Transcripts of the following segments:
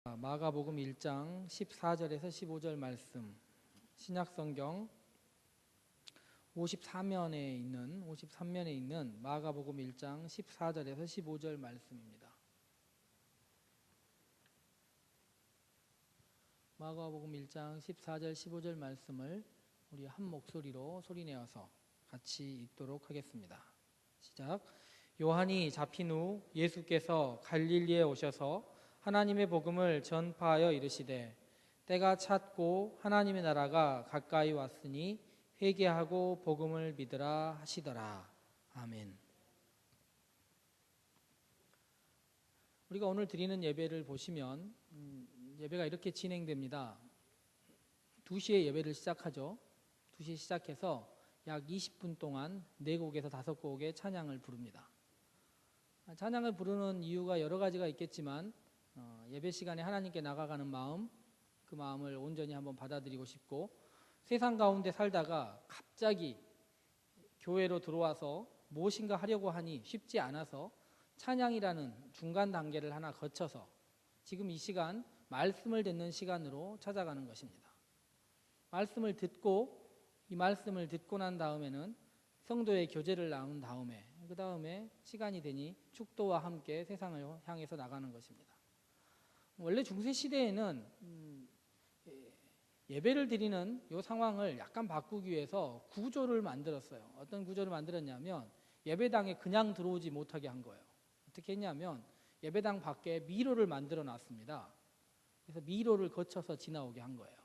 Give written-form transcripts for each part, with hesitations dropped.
마가복음 1장 14절에서 15절 말씀, 신약성경 53면에 있는 마가복음 1장 14절에서 15절 말씀입니다. 마가복음 1장 14절 15절 말씀을 우리 한 목소리로 소리내어서 같이 읽도록 하겠습니다. 시작. 요한이 잡힌 후 예수께서 갈릴리에 오셔서 하나님의 복음을 전파하여 이르시되 때가 찼고 하나님의 나라가 가까이 왔으니 회개하고 복음을 믿으라 하시더라. 아멘. 우리가 오늘 드리는 예배를 보시면 예배가 이렇게 진행됩니다. 2시에 예배를 시작하죠. 2시에 시작해서 약 20분 동안 4곡에서 5곡의 찬양을 부릅니다. 찬양을 부르는 이유가 여러 가지가 있겠지만 예배 시간에 하나님께 나가가는 마음, 그 마음을 온전히 한번 받아들이고 싶고, 세상 가운데 살다가 갑자기 교회로 들어와서 무엇인가 하려고 하니 쉽지 않아서 찬양이라는 중간 단계를 하나 거쳐서 지금 이 시간 말씀을 듣는 시간으로 찾아가는 것입니다. 말씀을 듣고, 이 말씀을 듣고 난 다음에는 성도의 교제를 나눈 다음에, 그 다음에 시간이 되니 축도와 함께 세상을 향해서 나가는 것입니다. 원래 중세시대에는 예배를 드리는 이 상황을 약간 바꾸기 위해서 구조를 만들었어요. 어떤 구조를 만들었냐면 예배당에 그냥 들어오지 못하게 한 거예요. 어떻게 했냐면 예배당 밖에 미로를 만들어 놨습니다. 그래서 미로를 거쳐서 지나오게 한 거예요.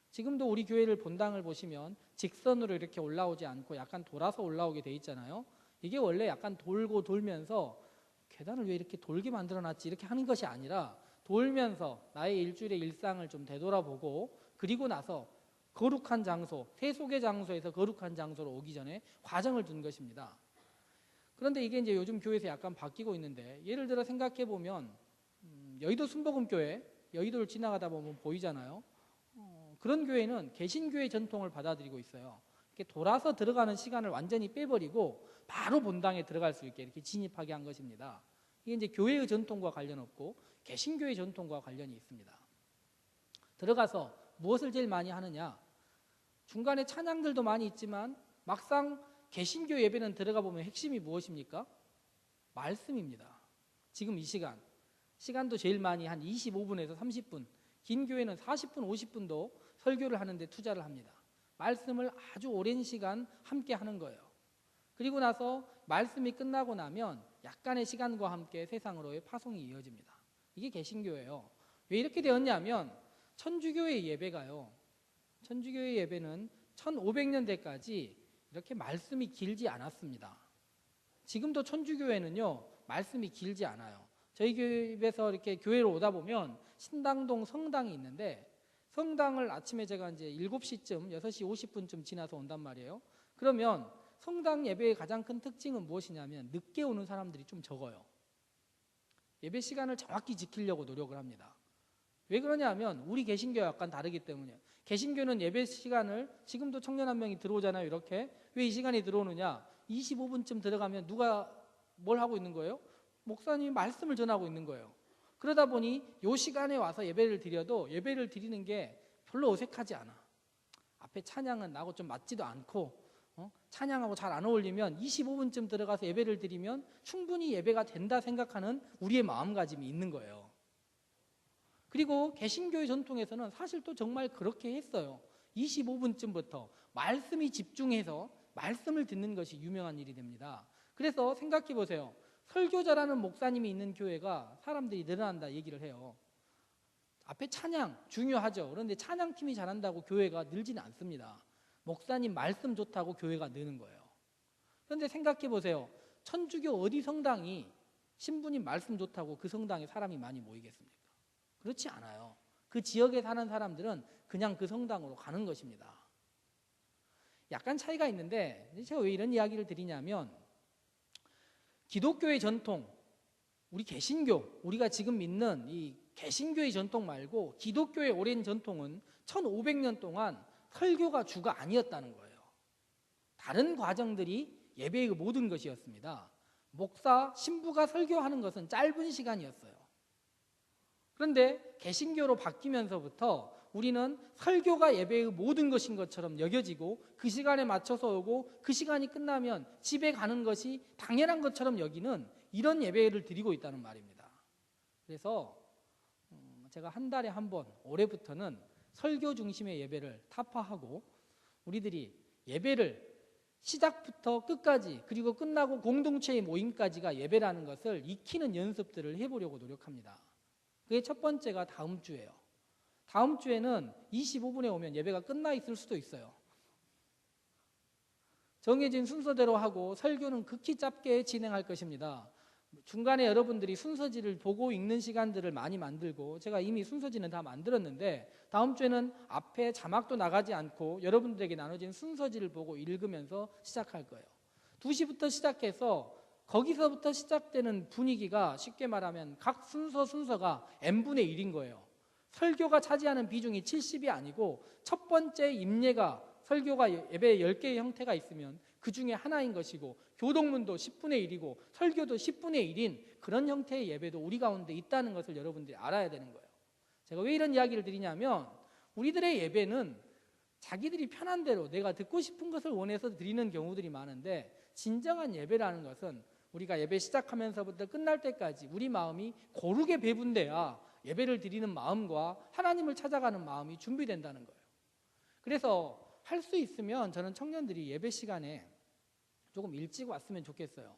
지금도 우리 교회를 본당을 보시면 직선으로 이렇게 올라오지 않고 약간 돌아서 올라오게 돼 있잖아요. 이게 원래 약간 돌고 돌면서 계단을 왜 이렇게 돌게 만들어놨지 이렇게 하는 것이 아니라 돌면서 나의 일주일의 일상을 좀 되돌아보고, 그리고 나서 거룩한 장소, 세속의 장소에서 거룩한 장소로 오기 전에 과정을 둔 것입니다. 그런데 이게 이제 요즘 교회에서 약간 바뀌고 있는데, 예를 들어 생각해 보면 여의도 순복음교회, 여의도를 지나가다 보면 보이잖아요. 그런 교회는 개신교의 전통을 받아들이고 있어요. 이렇게 돌아서 들어가는 시간을 완전히 빼버리고 바로 본당에 들어갈 수 있게 이렇게 진입하게 한 것입니다. 이게 이제 교회의 전통과 관련 없고 개신교의 전통과 관련이 있습니다. 들어가서 무엇을 제일 많이 하느냐? 중간에 찬양들도 많이 있지만 막상 개신교 예배는 들어가 보면 핵심이 무엇입니까? 말씀입니다. 지금 이 시간도 제일 많이 한 25분에서 30분, 긴 교회는 40분, 50분도 설교를 하는데 투자를 합니다. 말씀을 아주 오랜 시간 함께 하는 거예요. 그리고 나서 말씀이 끝나고 나면 약간의 시간과 함께 세상으로의 파송이 이어집니다. 이게 개신교예요. 왜 이렇게 되었냐면 천주교의 예배가요, 천주교의 예배는 1500년대까지 이렇게 말씀이 길지 않았습니다. 지금도 천주교회는요 말씀이 길지 않아요. 저희 교회에서 이렇게 교회로 오다 보면 신당동 성당이 있는데, 성당을 아침에 제가 이제 7시쯤 6시 50분쯤 지나서 온단 말이에요. 그러면 성당 예배의 가장 큰 특징은 무엇이냐면 늦게 오는 사람들이 좀 적어요. 예배 시간을 정확히 지키려고 노력을 합니다. 왜 그러냐면 우리 개신교와 약간 다르기 때문이에요. 개신교는 예배 시간을, 지금도 청년 한 명이 들어오잖아요. 이렇게. 왜 이 시간에 들어오느냐? 25분쯤 들어가면 누가 뭘 하고 있는 거예요? 목사님이 말씀을 전하고 있는 거예요. 그러다 보니 이 시간에 와서 예배를 드려도 예배를 드리는 게 별로 어색하지 않아. 앞에 찬양은 나하고 좀 맞지도 않고 찬양하고 잘 안 어울리면 25분쯤 들어가서 예배를 드리면 충분히 예배가 된다 생각하는 우리의 마음가짐이 있는 거예요. 그리고 개신교의 전통에서는 사실 또 정말 그렇게 했어요. 25분쯤부터 말씀이 집중해서 말씀을 듣는 것이 유명한 일이 됩니다. 그래서 생각해 보세요. 설교자라는 목사님이 있는 교회가 사람들이 늘어난다 얘기를 해요. 앞에 찬양 중요하죠. 그런데 찬양팀이 잘한다고 교회가 늘지는 않습니다. 목사님 말씀 좋다고 교회가 느는 거예요. 그런데 생각해 보세요. 천주교 어디 성당이 신부님 말씀 좋다고 그 성당에 사람이 많이 모이겠습니까? 그렇지 않아요. 그 지역에 사는 사람들은 그냥 그 성당으로 가는 것입니다. 약간 차이가 있는데, 제가 왜 이런 이야기를 드리냐면, 기독교의 전통, 우리 개신교, 우리가 지금 믿는 이 개신교의 전통 말고 기독교의 오랜 전통은 1500년 동안 설교가 주가 아니었다는 거예요. 다른 과정들이 예배의 모든 것이었습니다. 목사, 신부가 설교하는 것은 짧은 시간이었어요. 그런데 개신교로 바뀌면서부터 우리는 설교가 예배의 모든 것인 것처럼 여겨지고 그 시간에 맞춰서 오고 그 시간이 끝나면 집에 가는 것이 당연한 것처럼 여기는 이런 예배를 드리고 있다는 말입니다. 그래서 제가 한 달에 한 번 올해부터는 설교 중심의 예배를 타파하고 우리들이 예배를 시작부터 끝까지 그리고 끝나고 공동체의 모임까지가 예배라는 것을 익히는 연습들을 해보려고 노력합니다. 그게 첫 번째가 다음 주예요. 다음 주에는 25분에 오면 예배가 끝나 있을 수도 있어요. 정해진 순서대로 하고 설교는 극히 짧게 진행할 것입니다. 중간에 여러분들이 순서지를 보고 읽는 시간들을 많이 만들고 제가 이미 순서지는 다 만들었는데 다음 주에는 앞에 자막도 나가지 않고 여러분들에게 나눠진 순서지를 보고 읽으면서 시작할 거예요. 2시부터 시작해서 거기서부터 시작되는 분위기가 쉽게 말하면 각 순서가 n분의 1인 거예요. 설교가 차지하는 비중이 70이 아니고 첫 번째 임례가 설교가 예배 10개의 형태가 있으면 그 중에 하나인 것이고 교동문도 10분의 1이고 설교도 10분의 1인 그런 형태의 예배도 우리 가운데 있다는 것을 여러분들이 알아야 되는 거예요. 제가 왜 이런 이야기를 드리냐면 우리들의 예배는 자기들이 편한 대로 내가 듣고 싶은 것을 원해서 드리는 경우들이 많은데 진정한 예배라는 것은 우리가 예배 시작하면서부터 끝날 때까지 우리 마음이 고르게 배분돼야 예배를 드리는 마음과 하나님을 찾아가는 마음이 준비된다는 거예요. 그래서 할 수 있으면 저는 청년들이 예배 시간에 조금 일찍 왔으면 좋겠어요.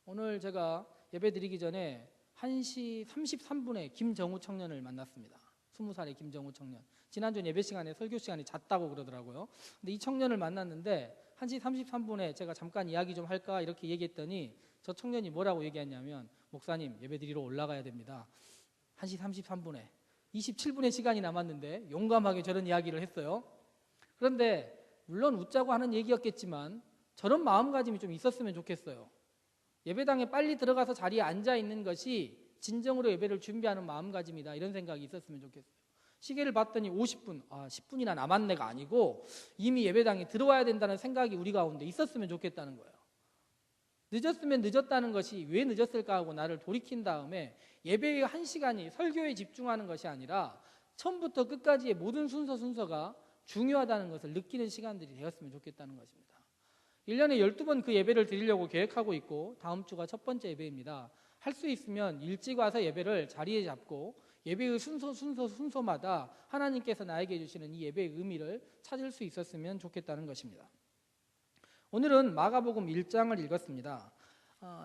오늘 제가 예배 드리기 전에 1시 33분에 김정우 청년을 만났습니다. 20살의 김정우 청년. 지난주 예배 시간에 설교 시간에 잤다고 그러더라고요. 근데 이 청년을 만났는데 1시 33분에 제가 잠깐 이야기 좀 할까 이렇게 얘기했더니 저 청년이 뭐라고 얘기했냐면 목사님 예배 드리러 올라가야 됩니다. 1시 33분에 27분의 시간이 남았는데 용감하게 저런 이야기를 했어요. 그런데 물론 웃자고 하는 얘기였겠지만 저런 마음가짐이 좀 있었으면 좋겠어요. 예배당에 빨리 들어가서 자리에 앉아 있는 것이 진정으로 예배를 준비하는 마음가짐이다 이런 생각이 있었으면 좋겠어요. 시계를 봤더니 50분, 10분이나 남았네가 아니고 이미 예배당에 들어와야 된다는 생각이 우리 가운데 있었으면 좋겠다는 거예요. 늦었으면 늦었다는 것이 왜 늦었을까 하고 나를 돌이킨 다음에 예배의 한 시간이 설교에 집중하는 것이 아니라 처음부터 끝까지의 모든 순서가 중요하다는 것을 느끼는 시간들이 되었으면 좋겠다는 것입니다. 1년에 12번 그 예배를 드리려고 계획하고 있고 다음 주가 첫 번째 예배입니다. 할 수 있으면 일찍 와서 예배를 자리에 잡고 예배의 순서마다 하나님께서 나에게 주시는 이 예배의 의미를 찾을 수 있었으면 좋겠다는 것입니다. 오늘은 마가복음 1장을 읽었습니다.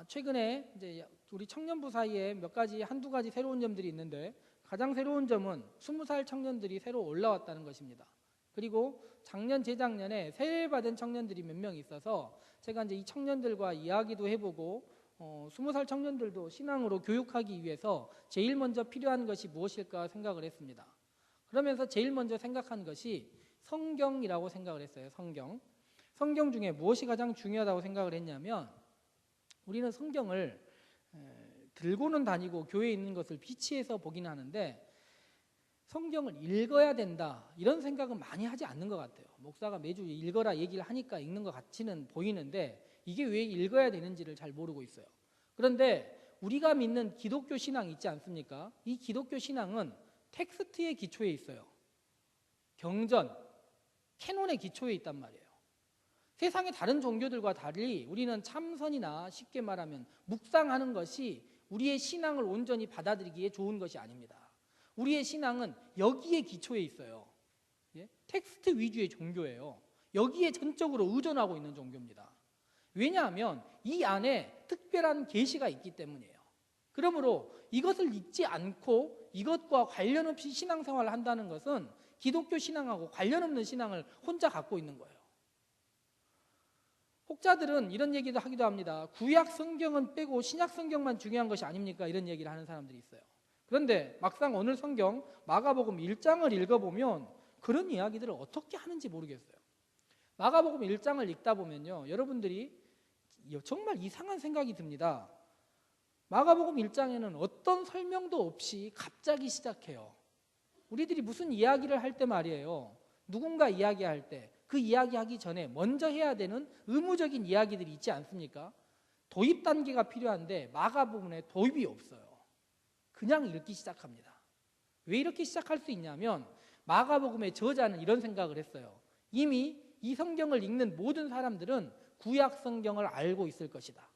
최근에 이제 우리 청년부 사이에 한두 가지 새로운 점들이 있는데 가장 새로운 점은 20살 청년들이 새로 올라왔다는 것입니다. 그리고 작년, 재작년에 세례받은 청년들이 몇 명 있어서 제가 이제 이 청년들과 이야기도 해보고 20살 청년들도 신앙으로 교육하기 위해서 제일 먼저 필요한 것이 무엇일까 생각을 했습니다. 그러면서 제일 먼저 생각한 것이 성경이라고 생각을 했어요. 성경 중에 무엇이 가장 중요하다고 생각을 했냐면 우리는 성경을 들고는 다니고 교회에 있는 것을 비치해서 보긴 하는데 성경을 읽어야 된다 이런 생각은 많이 하지 않는 것 같아요. 목사가 매주 읽어라 얘기를 하니까 읽는 것 같이는 보이는데 이게 왜 읽어야 되는지를 잘 모르고 있어요. 그런데 우리가 믿는 기독교 신앙이 있지 않습니까? 이 기독교 신앙은 텍스트의 기초에 있어요. 경전, 캐논의 기초에 있단 말이에요. 세상의 다른 종교들과 달리 우리는 참선이나 쉽게 말하면 묵상하는 것이 우리의 신앙을 온전히 받아들이기에 좋은 것이 아닙니다. 우리의 신앙은 여기에 기초에 있어요. 텍스트 위주의 종교예요. 여기에 전적으로 의존하고 있는 종교입니다. 왜냐하면 이 안에 특별한 계시가 있기 때문이에요. 그러므로 이것을 읽지 않고 이것과 관련 없이 신앙생활을 한다는 것은 기독교 신앙하고 관련 없는 신앙을 혼자 갖고 있는 거예요. 혹자들은 이런 얘기도 하기도 합니다. 구약 성경은 빼고 신약 성경만 중요한 것이 아닙니까? 이런 얘기를 하는 사람들이 있어요. 그런데 막상 오늘 성경 마가복음 1장을 읽어보면 그런 이야기들을 어떻게 하는지 모르겠어요. 마가복음 1장을 읽다 보면요, 여러분들이 정말 이상한 생각이 듭니다. 마가복음 1장에는 어떤 설명도 없이 갑자기 시작해요. 우리들이 무슨 이야기를 할 때 말이에요, 누군가 이야기할 때 그 이야기하기 전에 먼저 해야 되는 의무적인 이야기들이 있지 않습니까? 도입 단계가 필요한데 마가복음에 도입이 없어요. 그냥 읽기 시작합니다. 왜 이렇게 시작할 수 있냐면 마가복음의 저자는 이런 생각을 했어요. 이미 이 성경을 읽는 모든 사람들은 구약 성경을 알고 있을 것이다.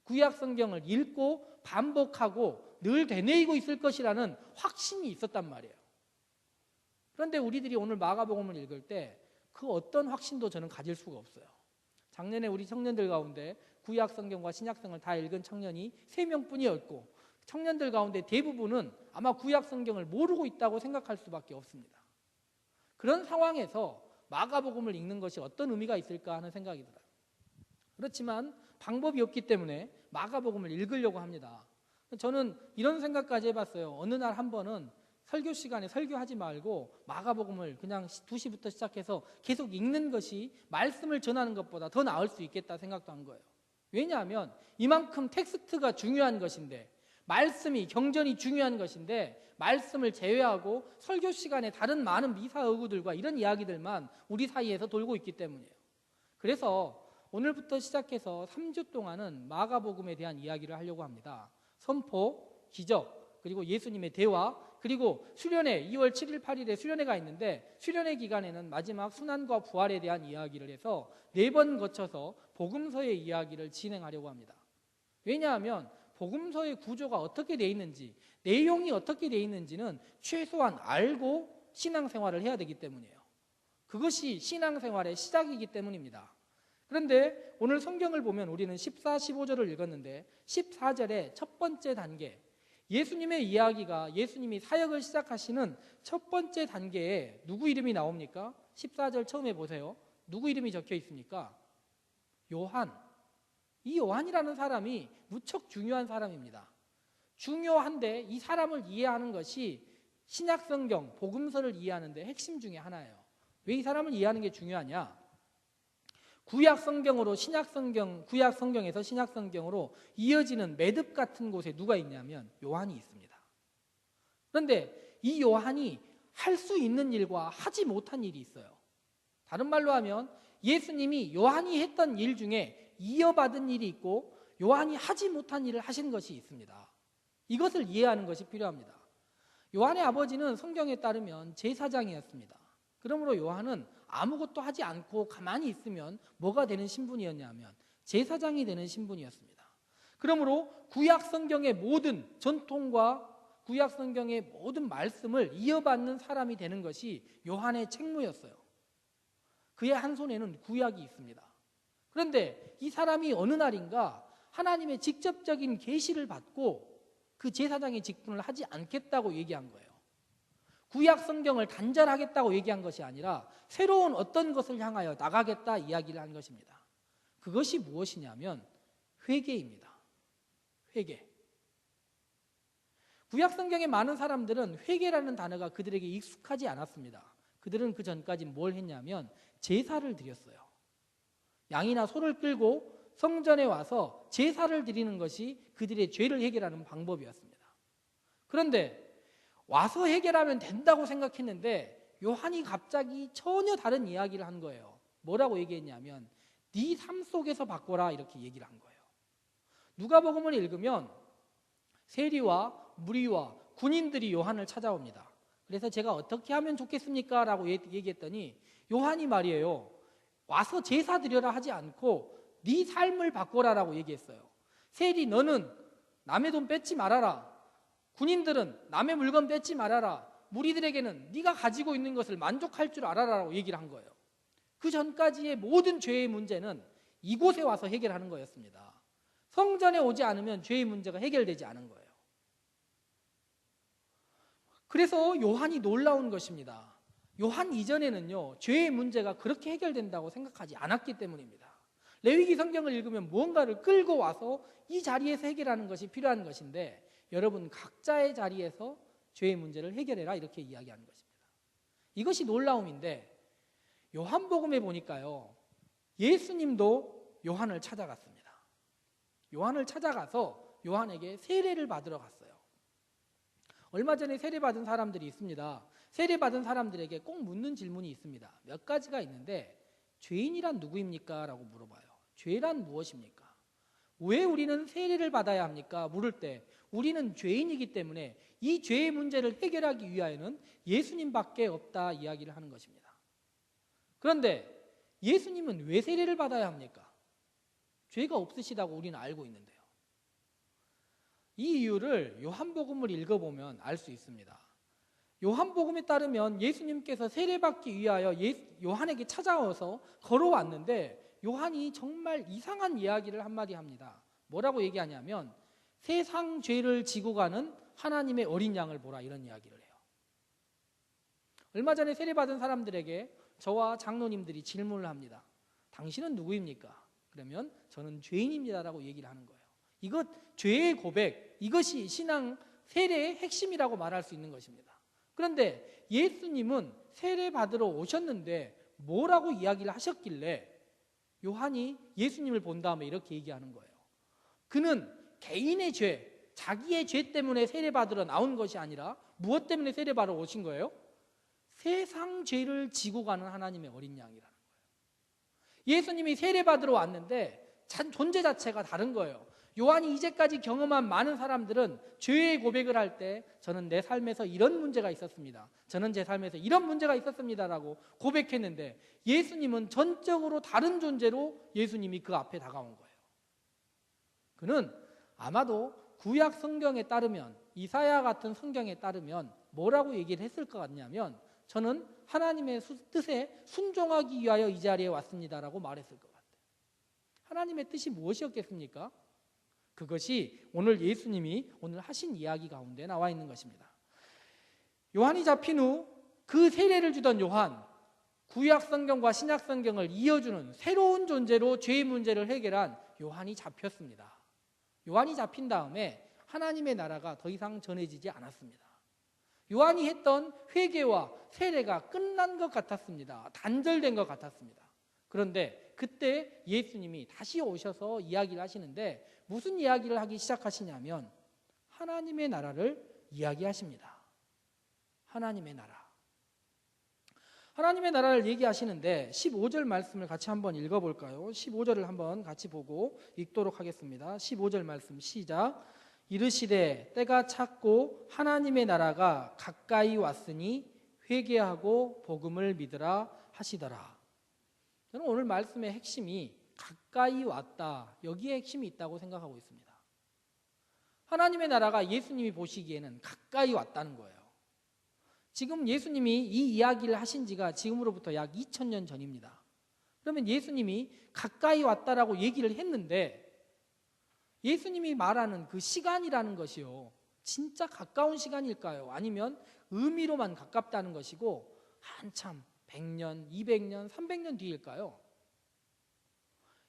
구약 성경을 읽고 반복하고 늘 되뇌이고 있을 것이라는 확신이 있었단 말이에요. 그런데 우리들이 오늘 마가복음을 읽을 때 그 어떤 확신도 저는 가질 수가 없어요. 작년에 우리 청년들 가운데 구약 성경과 신약 성경을 다 읽은 청년이 3명뿐이었고 청년들 가운데 대부분은 아마 구약 성경을 모르고 있다고 생각할 수밖에 없습니다. 그런 상황에서 마가복음을 읽는 것이 어떤 의미가 있을까 하는 생각이 들어요. 그렇지만 방법이 없기 때문에 마가복음을 읽으려고 합니다. 저는 이런 생각까지 해봤어요. 어느 날 한 번은 설교 시간에 설교하지 말고 마가복음을 그냥 2시부터 시작해서 계속 읽는 것이 말씀을 전하는 것보다 더 나을 수 있겠다 생각도 한 거예요. 왜냐하면 이만큼 텍스트가 중요한 것인데, 말씀이 경전이 중요한 것인데 말씀을 제외하고 설교 시간에 다른 많은 미사여구들과 이런 이야기들만 우리 사이에서 돌고 있기 때문이에요. 그래서 오늘부터 시작해서 3주 동안은 마가복음에 대한 이야기를 하려고 합니다. 선포, 기적, 그리고 예수님의 대화, 그리고 수련회, 2월 7일, 8일에 수련회가 있는데 수련회 기간에는 마지막 순환과 부활에 대한 이야기를 해서 4번 거쳐서 복음서의 이야기를 진행하려고 합니다. 왜냐하면 복음서의 구조가 어떻게 되어 있는지, 내용이 어떻게 되어 있는지는 최소한 알고 신앙생활을 해야 되기 때문이에요. 그것이 신앙생활의 시작이기 때문입니다. 그런데 오늘 성경을 보면 우리는 14, 15절을 읽었는데 14절의 첫 번째 단계, 예수님의 이야기가, 예수님이 사역을 시작하시는 첫 번째 단계에 누구 이름이 나옵니까? 14절 처음에 보세요. 누구 이름이 적혀 있습니까? 요한. 이 요한이라는 사람이 무척 중요한 사람입니다. 중요한데 이 사람을 이해하는 것이 신약성경, 복음서를 이해하는 데 핵심 중에 하나예요. 왜 이 사람을 이해하는 게 중요하냐? 구약성경으로 신약성경, 구약성경에서 신약성경으로 이어지는 매듭 같은 곳에 누가 있냐면 요한이 있습니다. 그런데 이 요한이 할 수 있는 일과 하지 못한 일이 있어요. 다른 말로 하면 예수님이 요한이 했던 일 중에 이어받은 일이 있고 요한이 하지 못한 일을 하신 것이 있습니다. 이것을 이해하는 것이 필요합니다. 요한의 아버지는 성경에 따르면 제사장이었습니다. 그러므로 요한은 아무것도 하지 않고 가만히 있으면 뭐가 되는 신분이었냐면 제사장이 되는 신분이었습니다. 그러므로 구약 성경의 모든 전통과 구약 성경의 모든 말씀을 이어받는 사람이 되는 것이 요한의 책무였어요. 그의 한 손에는 구약이 있습니다. 그런데 이 사람이 어느 날인가 하나님의 직접적인 계시를 받고 그 제사장의 직분을 하지 않겠다고 얘기한 거예요. 구약 성경을 단절하겠다고 얘기한 것이 아니라 새로운 어떤 것을 향하여 나가겠다 이야기를 한 것입니다. 그것이 무엇이냐면 회개입니다. 회개. 구약 성경의 많은 사람들은 회개라는 단어가 그들에게 익숙하지 않았습니다. 그들은 그 전까지 뭘 했냐면 제사를 드렸어요. 양이나 소를 끌고 성전에 와서 제사를 드리는 것이 그들의 죄를 해결하는 방법이었습니다. 그런데 와서 해결하면 된다고 생각했는데 요한이 갑자기 전혀 다른 이야기를 한 거예요. 뭐라고 얘기했냐면 네 삶 속에서 바꿔라 이렇게 얘기를 한 거예요. 누가복음을 읽으면 세리와 무리와 군인들이 요한을 찾아옵니다. 그래서 제가 어떻게 하면 좋겠습니까? 라고 얘기했더니 요한이 말이에요. 와서 제사 드려라 하지 않고 네 삶을 바꿔라라고 얘기했어요. 세리 너는 남의 돈 뺏지 말아라. 군인들은 남의 물건 뺏지 말아라. 무리들에게는 네가 가지고 있는 것을 만족할 줄 알아라라고 얘기를 한 거예요. 그 전까지의 모든 죄의 문제는 이곳에 와서 해결하는 거였습니다. 성전에 오지 않으면 죄의 문제가 해결되지 않은 거예요. 그래서 요한이 놀라운 것입니다. 요한 이전에는요, 죄의 문제가 그렇게 해결된다고 생각하지 않았기 때문입니다. 레위기 성경을 읽으면 무언가를 끌고 와서 이 자리에서 해결하는 것이 필요한 것인데 여러분 각자의 자리에서 죄의 문제를 해결해라 이렇게 이야기하는 것입니다. 이것이 놀라움인데 요한복음에 보니까요, 예수님도 요한을 찾아갔습니다. 요한을 찾아가서 요한에게 세례를 받으러 갔어요. 얼마 전에 세례받은 사람들이 있습니다. 세례받은 사람들에게 꼭 묻는 질문이 있습니다. 몇 가지가 있는데 죄인이란 누구입니까? 라고 물어봐요. 죄란 무엇입니까? 왜 우리는 세례를 받아야 합니까? 물을 때 우리는 죄인이기 때문에 이 죄의 문제를 해결하기 위하여는 예수님밖에 없다 이야기를 하는 것입니다. 그런데 예수님은 왜 세례를 받아야 합니까? 죄가 없으시다고 우리는 알고 있는데요. 이 이유를 요한복음을 읽어보면 알 수 있습니다. 요한복음에 따르면 예수님께서 세례받기 위하여 요한에게 찾아와서 걸어왔는데 요한이 정말 이상한 이야기를 한마디 합니다. 뭐라고 얘기하냐면 세상 죄를 지고 가는 하나님의 어린 양을 보라, 이런 이야기를 해요. 얼마 전에 세례받은 사람들에게 저와 장로님들이 질문을 합니다. 당신은 누구입니까? 그러면 저는 죄인입니다라고 얘기를 하는 거예요. 이것 죄의 고백, 이것이 신앙 세례의 핵심이라고 말할 수 있는 것입니다. 그런데 예수님은 세례받으러 오셨는데 뭐라고 이야기를 하셨길래 요한이 예수님을 본 다음에 이렇게 얘기하는 거예요. 그는 개인의 죄, 자기의 죄 때문에 세례받으러 나온 것이 아니라 무엇 때문에 세례받으러 오신 거예요? 세상 죄를 지고 가는 하나님의 어린 양이라는 거예요. 예수님이 세례받으러 왔는데 존재 자체가 다른 거예요. 요한이 이제까지 경험한 많은 사람들은 죄의 고백을 할 때 저는 내 삶에서 이런 문제가 있었습니다, 저는 제 삶에서 이런 문제가 있었습니다라고 고백했는데 예수님은 전적으로 다른 존재로 예수님이 그 앞에 다가온 거예요. 그는 아마도 구약 성경에 따르면, 이사야 같은 성경에 따르면 뭐라고 얘기를 했을 것 같냐면 저는 하나님의 뜻에 순종하기 위하여 이 자리에 왔습니다라고 말했을 것 같아요. 하나님의 뜻이 무엇이었겠습니까? 그것이 오늘 예수님이 오늘 하신 이야기 가운데 나와 있는 것입니다. 요한이 잡힌 후 그 세례를 주던 요한, 구약 성경과 신약 성경을 이어주는 새로운 존재로 죄의 문제를 해결한 요한이 잡혔습니다. 요한이 잡힌 다음에 하나님의 나라가 더 이상 전해지지 않았습니다. 요한이 했던 회개와 세례가 끝난 것 같았습니다. 단절된 것 같았습니다. 그런데 그때 예수님이 다시 오셔서 이야기를 하시는데 무슨 이야기를 하기 시작하시냐면 하나님의 나라를 이야기하십니다. 하나님의 나라. 하나님의 나라를 얘기하시는데 15절 말씀을 같이 한번 읽어볼까요? 15절을 한번 같이 보고 읽도록 하겠습니다. 15절 말씀 시작. 이르시되 때가 찼고 하나님의 나라가 가까이 왔으니 회개하고 복음을 믿으라 하시더라. 저는 오늘 말씀의 핵심이 가까이 왔다, 여기에 핵심이 있다고 생각하고 있습니다. 하나님의 나라가 예수님이 보시기에는 가까이 왔다는 거예요. 지금 예수님이 이 이야기를 하신 지가 지금으로부터 약 2000년 전입니다. 그러면 예수님이 가까이 왔다라고 얘기를 했는데 예수님이 말하는 그 시간이라는 것이요, 진짜 가까운 시간일까요? 아니면 의미로만 가깝다는 것이고 한참 100년, 200년, 300년 뒤일까요?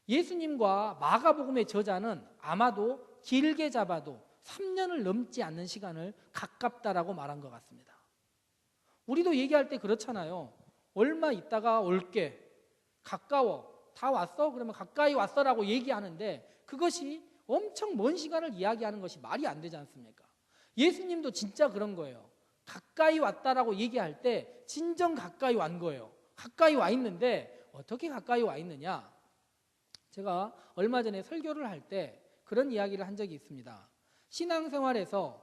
예수님과 마가복음의 저자는 아마도 길게 잡아도 3년을 넘지 않는 시간을 가깝다라고 말한 것 같습니다. 우리도 얘기할 때 그렇잖아요. 얼마 있다가 올게, 가까워, 다 왔어? 그러면 가까이 왔어라고 얘기하는데 그것이 엄청 먼 시간을 이야기하는 것이 말이 안 되지 않습니까? 예수님도 진짜 그런 거예요. 가까이 왔다라고 얘기할 때 진정 가까이 wan 거예요. 가까이 와 있는데 어떻게 가까이 와 있느냐? 제가 얼마 전에 설교를 할 때 그런 이야기를 한 적이 있습니다. 신앙생활에서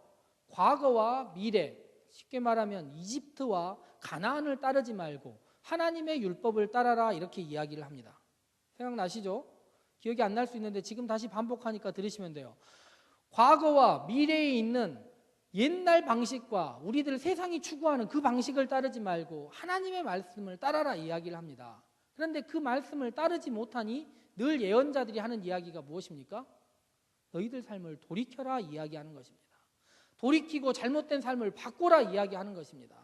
과거와 미래, 쉽게 말하면 이집트와 가나안을 따르지 말고 하나님의 율법을 따라라, 이렇게 이야기를 합니다. 생각나시죠? 기억이 안 날 수 있는데 지금 다시 반복하니까 들으시면 돼요. 과거와 미래에 있는 옛날 방식과 우리들 세상이 추구하는 그 방식을 따르지 말고 하나님의 말씀을 따라라 이야기를 합니다. 그런데 그 말씀을 따르지 못하니 늘 예언자들이 하는 이야기가 무엇입니까? 너희들 삶을 돌이켜라 이야기하는 것입니다. 돌이키고 잘못된 삶을 바꾸라 이야기하는 것입니다.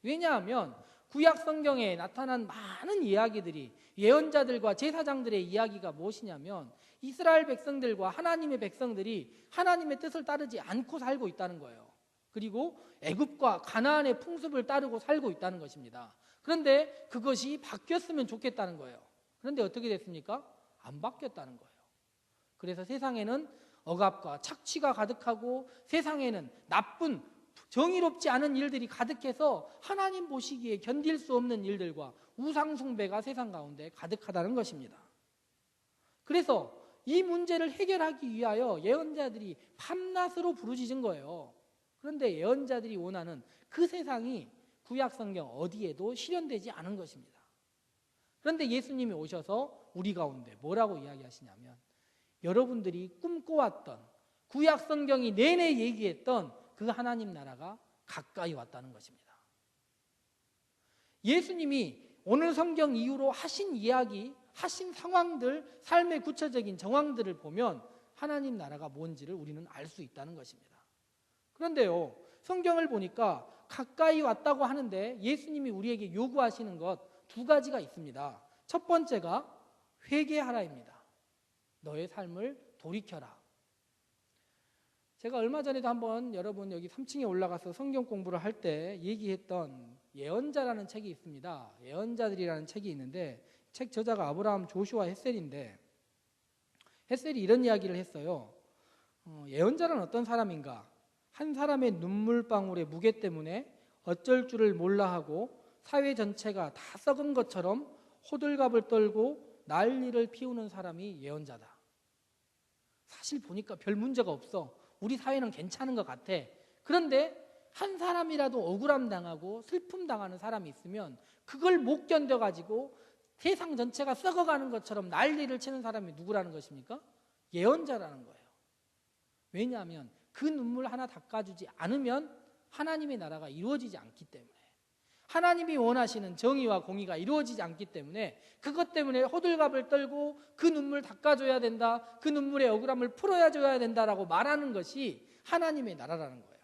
왜냐하면 구약 성경에 나타난 많은 이야기들이, 예언자들과 제사장들의 이야기가 무엇이냐면 이스라엘 백성들과 하나님의 백성들이 하나님의 뜻을 따르지 않고 살고 있다는 거예요. 그리고 애굽과 가나안의 풍습을 따르고 살고 있다는 것입니다. 그런데 그것이 바뀌었으면 좋겠다는 거예요. 그런데 어떻게 됐습니까? 안 바뀌었다는 거예요. 그래서 세상에는 억압과 착취가 가득하고 세상에는 나쁜 정의롭지 않은 일들이 가득해서 하나님 보시기에 견딜 수 없는 일들과 우상 숭배가 세상 가운데 가득하다는 것입니다. 그래서 이 문제를 해결하기 위하여 예언자들이 밤낮으로 부르짖은 거예요. 그런데 예언자들이 원하는 그 세상이 구약 성경 어디에도 실현되지 않은 것입니다. 그런데 예수님이 오셔서 우리 가운데 뭐라고 이야기하시냐면 여러분들이 꿈꿔왔던 구약 성경이 내내 얘기했던 그 하나님 나라가 가까이 왔다는 것입니다. 예수님이 오늘 성경 이후로 하신 이야기, 하신 상황들, 삶의 구체적인 정황들을 보면 하나님 나라가 뭔지를 우리는 알 수 있다는 것입니다. 그런데요, 성경을 보니까 가까이 왔다고 하는데 예수님이 우리에게 요구하시는 것 두 가지가 있습니다. 첫 번째가 회개하라입니다. 너의 삶을 돌이켜라. 제가 얼마 전에도 한번 여러분 여기 3층에 올라가서 성경 공부를 할 때 얘기했던 예언자라는 책이 있습니다. 예언자들이라는 책이 있는데 책 저자가 아브라함 조슈아 헷셀인데 헷셀이 이런 이야기를 했어요. 예언자는 어떤 사람인가? 한 사람의 눈물방울의 무게 때문에 어쩔 줄을 몰라 하고 사회 전체가 다 썩은 것처럼 호들갑을 떨고 난리를 피우는 사람이 예언자다. 사실 보니까 별 문제가 없어. 우리 사회는 괜찮은 것 같아. 그런데 한 사람이라도 억울함 당하고 슬픔 당하는 사람이 있으면 그걸 못 견뎌가지고 세상 전체가 썩어가는 것처럼 난리를 치는 사람이 누구라는 것입니까? 예언자라는 거예요. 왜냐하면 그 눈물 하나 닦아주지 않으면 하나님의 나라가 이루어지지 않기 때문에, 하나님이 원하시는 정의와 공의가 이루어지지 않기 때문에 그것 때문에 호들갑을 떨고 그 눈물 닦아줘야 된다, 그 눈물의 억울함을 풀어줘야 된다라고 말하는 것이 하나님의 나라라는 거예요.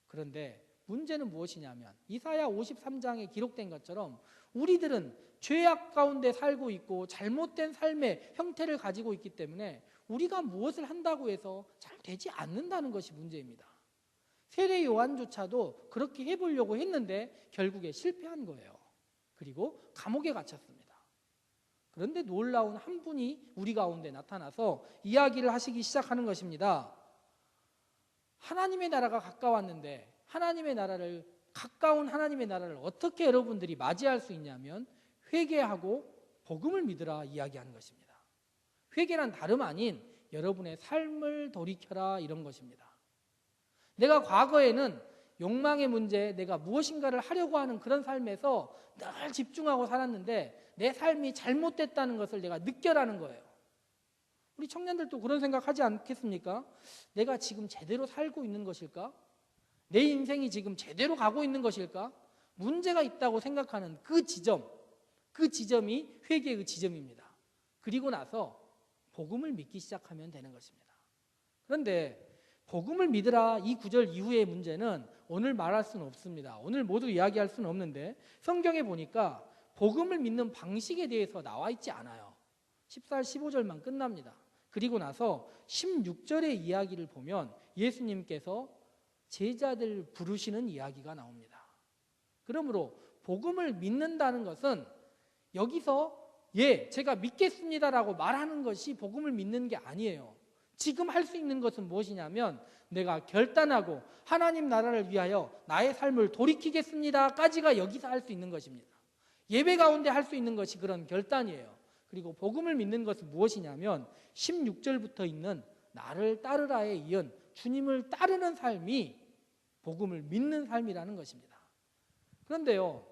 그런데 문제는 무엇이냐면 이사야 53장에 기록된 것처럼 우리들은 죄악 가운데 살고 있고 잘못된 삶의 형태를 가지고 있기 때문에 우리가 무엇을 한다고 해서 잘 되지 않는다는 것이 문제입니다. 세례 요한조차도 그렇게 해보려고 했는데 결국에 실패한 거예요. 그리고 감옥에 갇혔습니다. 그런데 놀라운 한 분이 우리 가운데 나타나서 이야기를 하시기 시작하는 것입니다. 하나님의 나라가 가까웠는데 가까운 하나님의 나라를 어떻게 여러분들이 맞이할 수 있냐면 회개하고 복음을 믿으라 이야기하는 것입니다. 회개란 다름 아닌 여러분의 삶을 돌이켜라 이런 것입니다. 내가 과거에는 욕망의 문제, 내가 무엇인가를 하려고 하는 그런 삶에서 늘 집중하고 살았는데 내 삶이 잘못됐다는 것을 내가 느껴라는 거예요. 우리 청년들도 그런 생각하지 않겠습니까? 내가 지금 제대로 살고 있는 것일까? 내 인생이 지금 제대로 가고 있는 것일까? 문제가 있다고 생각하는 그 지점이 회개의 지점입니다. 그리고 나서 복음을 믿기 시작하면 되는 것입니다. 그런데 복음을 믿으라 이 구절 이후의 문제는 오늘 말할 수는 없습니다. 오늘 모두 이야기할 수는 없는데 성경에 보니까 복음을 믿는 방식에 대해서 나와 있지 않아요. 14, 15절만 끝납니다. 그리고 나서 16절의 이야기를 보면 예수님께서 제자들 부르시는 이야기가 나옵니다. 그러므로 복음을 믿는다는 것은 여기서 제가 믿겠습니다라고 말하는 것이 복음을 믿는 게 아니에요. 지금 할 수 있는 것은 무엇이냐면 내가 결단하고 하나님 나라를 위하여 나의 삶을 돌이키겠습니다까지가 여기서 할 수 있는 것입니다. 예배 가운데 할 수 있는 것이 그런 결단이에요. 그리고 복음을 믿는 것은 무엇이냐면 16절부터 있는 나를 따르라에 이은 주님을 따르는 삶이 복음을 믿는 삶이라는 것입니다. 그런데요,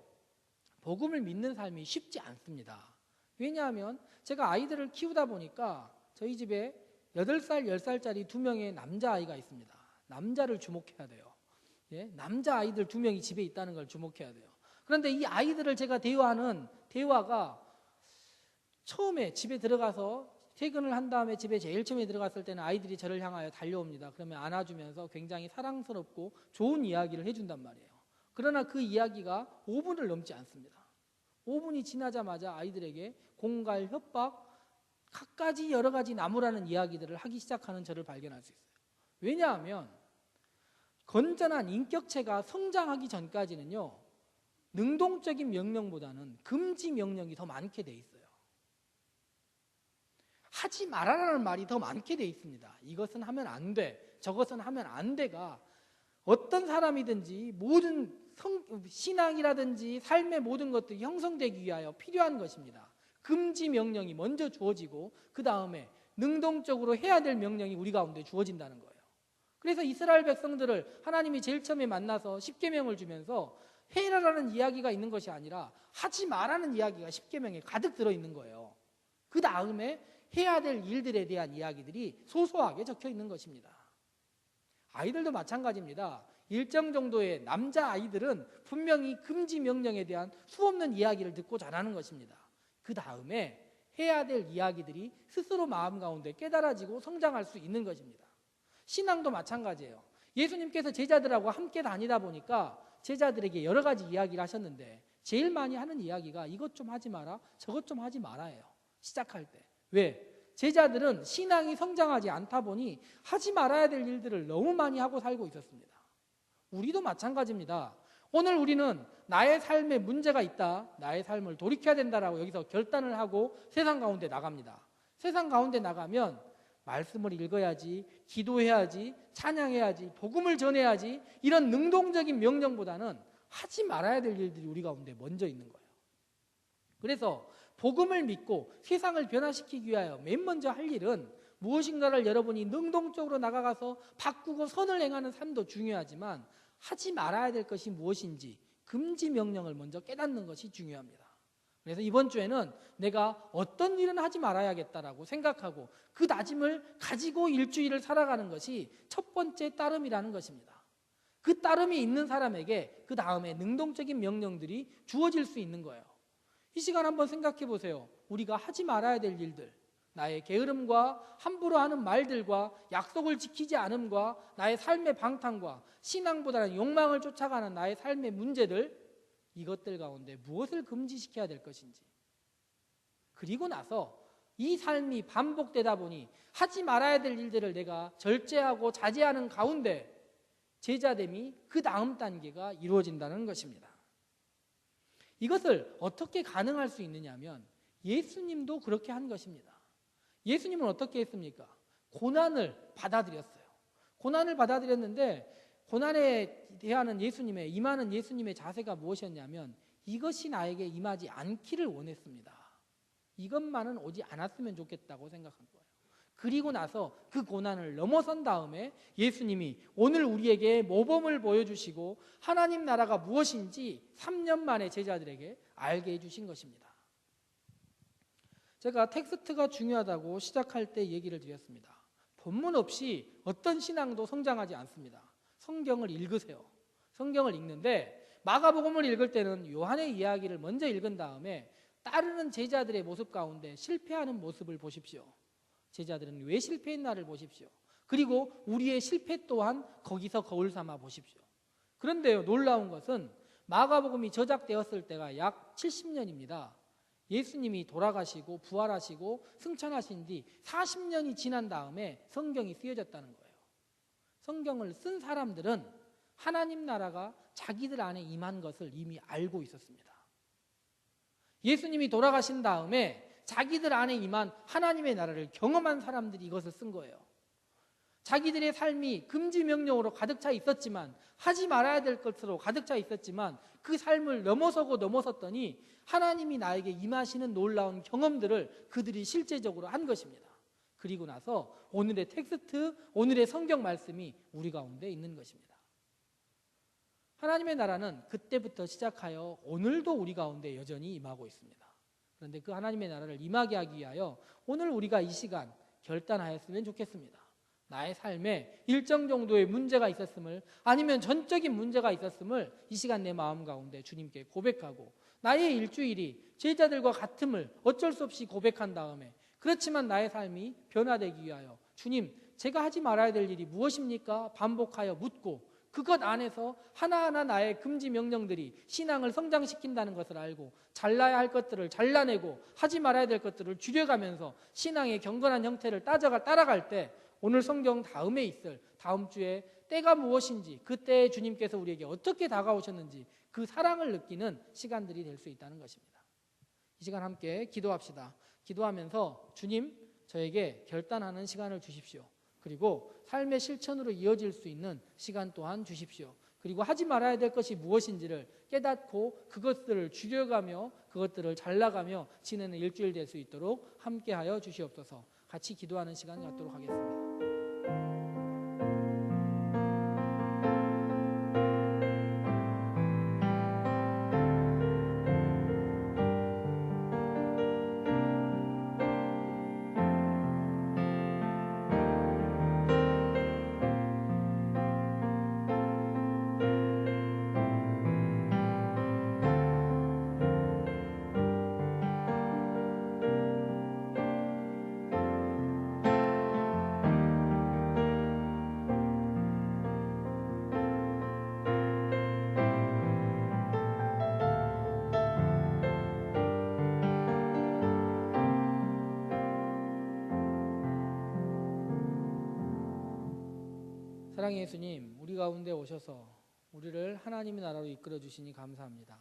복음을 믿는 삶이 쉽지 않습니다. 왜냐하면 제가 아이들을 키우다 보니까 저희 집에 8살, 10살짜리 2명의 남자아이가 있습니다. 남자를 주목해야 돼요. 남자 아이들 2명이 집에 있다는 걸 주목해야 돼요. 그런데 이 아이들을 제가 대화하는 대화가 처음에 집에 들어가서 퇴근을 한 다음에 집에 제일 처음에 들어갔을 때는 아이들이 저를 향하여 달려옵니다. 그러면 안아주면서 굉장히 사랑스럽고 좋은 이야기를 해준단 말이에요. 그러나 그 이야기가 5분을 넘지 않습니다. 5분이 지나자마자 아이들에게 공갈, 협박, 갖가지 여러 가지 나무라는 이야기들을 하기 시작하는 저를 발견할 수 있어요. 왜냐하면 건전한 인격체가 성장하기 전까지는요, 능동적인 명령보다는 금지 명령이 더 많게 돼 있어요. 하지 말아라는 말이 더 많게 돼 있습니다. 이것은 하면 안 돼, 저것은 하면 안 돼가 어떤 사람이든지 모든 신앙이라든지 삶의 모든 것들이 형성되기 위하여 필요한 것입니다. 금지 명령이 먼저 주어지고 그 다음에 능동적으로 해야 될 명령이 우리 가운데 주어진다는 거예요. 그래서 이스라엘 백성들을 하나님이 제일 처음에 만나서 십계명을 주면서 해라라는 이야기가 있는 것이 아니라 하지 말라는 이야기가 십계명에 가득 들어있는 거예요. 그 다음에 해야 될 일들에 대한 이야기들이 소소하게 적혀 있는 것입니다. 아이들도 마찬가지입니다. 일정 정도의 남자아이들은 분명히 금지 명령에 대한 수없는 이야기를 듣고 자라는 것입니다. 그 다음에 해야 될 이야기들이 스스로 마음 가운데 깨달아지고 성장할 수 있는 것입니다. 신앙도 마찬가지예요. 예수님께서 제자들하고 함께 다니다 보니까 제자들에게 여러 가지 이야기를 하셨는데 제일 많이 하는 이야기가 이것 좀 하지 마라, 저것 좀 하지 말아예요. 시작할 때. 왜? 제자들은 신앙이 성장하지 않다 보니 하지 말아야 될 일들을 너무 많이 하고 살고 있었습니다. 우리도 마찬가지입니다. 오늘 우리는 나의 삶에 문제가 있다, 나의 삶을 돌이켜야 된다라고 여기서 결단을 하고 세상 가운데 나갑니다. 세상 가운데 나가면 말씀을 읽어야지, 기도해야지, 찬양해야지, 복음을 전해야지, 이런 능동적인 명령보다는 하지 말아야 될 일들이 우리 가운데 먼저 있는 거예요. 그래서 복음을 믿고 세상을 변화시키기 위하여 맨 먼저 할 일은 무엇인가를 여러분이 능동적으로 나가가서 바꾸고 선을 행하는 삶도 중요하지만 하지 말아야 될 것이 무엇인지 금지 명령을 먼저 깨닫는 것이 중요합니다. 그래서 이번 주에는 내가 어떤 일은 하지 말아야겠다라고 생각하고 그 다짐을 가지고 일주일을 살아가는 것이 첫 번째 따름이라는 것입니다. 그 따름이 있는 사람에게 그 다음에 능동적인 명령들이 주어질 수 있는 거예요. 이 시간 한번 생각해 보세요. 우리가 하지 말아야 될 일들, 나의 게으름과 함부로 하는 말들과 약속을 지키지 않음과 나의 삶의 방탕과 신앙보다는 욕망을 쫓아가는 나의 삶의 문제들, 이것들 가운데 무엇을 금지시켜야 될 것인지, 그리고 나서 이 삶이 반복되다 보니 하지 말아야 될 일들을 내가 절제하고 자제하는 가운데 제자됨이 그 다음 단계가 이루어진다는 것입니다. 이것을 어떻게 가능할 수 있느냐 하면 예수님도 그렇게 한 것입니다. 예수님은 어떻게 했습니까? 고난을 받아들였어요. 고난을 받아들였는데 고난에 대하는 예수님의, 임하는 예수님의 자세가 무엇이었냐면 이것이 나에게 임하지 않기를 원했습니다. 이것만은 오지 않았으면 좋겠다고 생각한 거예요. 그리고 나서 그 고난을 넘어선 다음에 예수님이 오늘 우리에게 모범을 보여주시고 하나님 나라가 무엇인지 3년 만에 제자들에게 알게 해주신 것입니다. 제가 텍스트가 중요하다고 시작할 때 얘기를 드렸습니다. 본문 없이 어떤 신앙도 성장하지 않습니다. 성경을 읽으세요. 성경을 읽는데 마가복음을 읽을 때는 요한의 이야기를 먼저 읽은 다음에 따르는 제자들의 모습 가운데 실패하는 모습을 보십시오. 제자들은 왜 실패했나를 보십시오. 그리고 우리의 실패 또한 거기서 거울 삼아 보십시오. 그런데요, 놀라운 것은 마가복음이 저작되었을 때가 약 70년입니다. 예수님이 돌아가시고 부활하시고 승천하신 뒤 40년이 지난 다음에 성경이 쓰여졌다는 거예요. 성경을 쓴 사람들은 하나님 나라가 자기들 안에 임한 것을 이미 알고 있었습니다. 예수님이 돌아가신 다음에 자기들 안에 임한 하나님의 나라를 경험한 사람들이 이것을 쓴 거예요. 자기들의 삶이 금지 명령으로 가득 차 있었지만, 하지 말아야 될 것으로 가득 차 있었지만 그 삶을 넘어섰더니 하나님이 나에게 임하시는 놀라운 경험들을 그들이 실제적으로 한 것입니다. 그리고 나서 오늘의 텍스트, 오늘의 성경 말씀이 우리 가운데 있는 것입니다. 하나님의 나라는 그때부터 시작하여 오늘도 우리 가운데 여전히 임하고 있습니다. 그런데 그 하나님의 나라를 임하게 하기 위하여 오늘 우리가 이 시간 결단하였으면 좋겠습니다. 나의 삶에 일정 정도의 문제가 있었음을, 아니면 전적인 문제가 있었음을 이 시간 내 마음 가운데 주님께 고백하고 나의 일주일이 제자들과 같음을 어쩔 수 없이 고백한 다음에, 그렇지만 나의 삶이 변화되기 위하여 주님, 제가 하지 말아야 될 일이 무엇입니까? 반복하여 묻고 그것 안에서 하나하나 나의 금지 명령들이 신앙을 성장시킨다는 것을 알고 잘라야 할 것들을 잘라내고 하지 말아야 될 것들을 줄여가면서 신앙의 경건한 형태를 따라갈 때 오늘 성경 다음에 있을 다음 주에 때가 무엇인지, 그때에 주님께서 우리에게 어떻게 다가오셨는지 그 사랑을 느끼는 시간들이 될 수 있다는 것입니다. 이 시간 함께 기도합시다. 기도하면서 주님, 저에게 결단하는 시간을 주십시오. 그리고 삶의 실천으로 이어질 수 있는 시간 또한 주십시오. 그리고 하지 말아야 될 것이 무엇인지를 깨닫고 그것들을 줄여가며 그것들을 잘라가며 지내는 일주일 될 수 있도록 함께하여 주시옵소서. 같이 기도하는 시간 갖도록 하겠습니다. 사랑의 예수님, 우리 가운데 오셔서 우리를 하나님의 나라로 이끌어 주시니 감사합니다.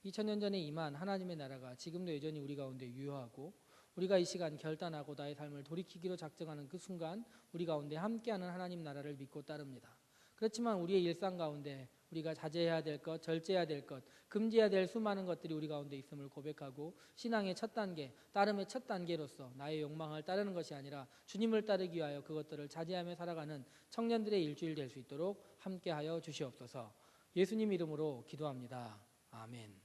2000년 전에 임한 하나님의 나라가 지금도 여전히 우리 가운데 유효하고, 우리가 이 시간 결단하고 나의 삶을 돌이키기로 작정하는 그 순간 우리 가운데 함께하는 하나님 나라를 믿고 따릅니다. 그렇지만 우리의 일상 가운데 우리가 자제해야 될 것, 절제해야 될 것, 금지해야 될 수많은 것들이 우리 가운데 있음을 고백하고, 신앙의 첫 단계, 따름의 첫 단계로서 나의 욕망을 따르는 것이 아니라 주님을 따르기 위하여 그것들을 자제하며 살아가는 청년들의 일주일 될 수 있도록 함께하여 주시옵소서. 예수님 이름으로 기도합니다. 아멘.